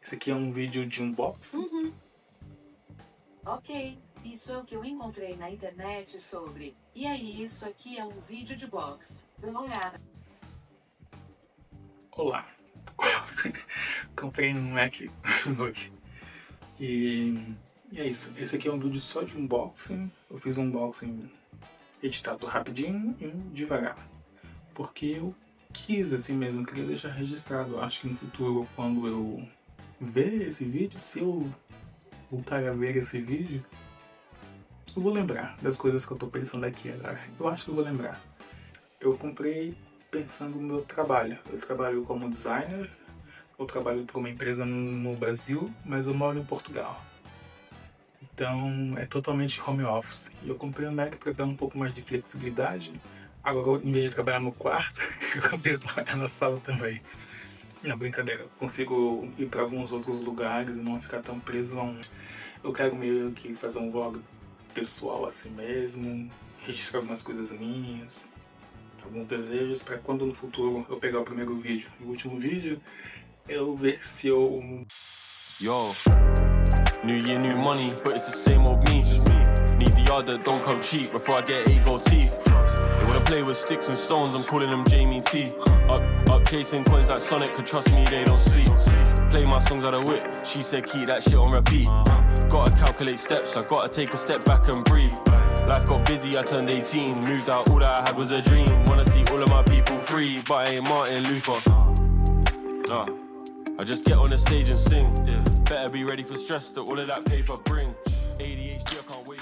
Esse aqui é um vídeo de unboxing. Ok, isso é o que eu encontrei na internet sobre. E aí, isso aqui é um vídeo de box. Dê uma olhada. Olá. Comprei um MacBook. E é isso. Esse aqui é um vídeo só de unboxing. Eu fiz um unboxing editado rapidinho e devagar. Porque eu quis assim mesmo, queria deixar registrado. Acho que no futuro, quando eu ver esse vídeo, se eu voltar a ver esse vídeo, eu vou lembrar das coisas que eu tô pensando aqui agora. Eu acho que eu vou lembrar. Eu comprei pensando no meu trabalho. Eu trabalho como designer, eu trabalho para uma empresa no Brasil, mas eu moro em Portugal. Então é totalmente home office. E eu comprei um Mac para dar um pouco mais de flexibilidade. Agora, em vez de trabalhar no quarto, eu consigo trabalhar na sala também. Não, brincadeira. Eu consigo ir para alguns outros lugares e não ficar tão preso a um... Eu quero meio que fazer um vlog pessoal assim mesmo, registrar algumas coisas minhas, alguns desejos, para quando no futuro eu pegar o primeiro vídeo e o último vídeo, eu ver se eu... Yo, new year, new money, but it's the same old me. Need the yard that don't come cheap before I get 8 gold teeth. They wanna play with sticks and stones, I'm calling them Jamie T. Up chasing coins like Sonic, could trust me, they don't sleep. Play my songs out of whip, she said keep that shit on repeat. Gotta calculate steps, I gotta take a step back and breathe. Life got busy, I turned 18, moved out, all that I had was a dream. Wanna see all of my people free, but I ain't Martin Luther. Nah, I just get on the stage and sing. Better be ready for stress that all of that paper bring. ADHD, I can't wait.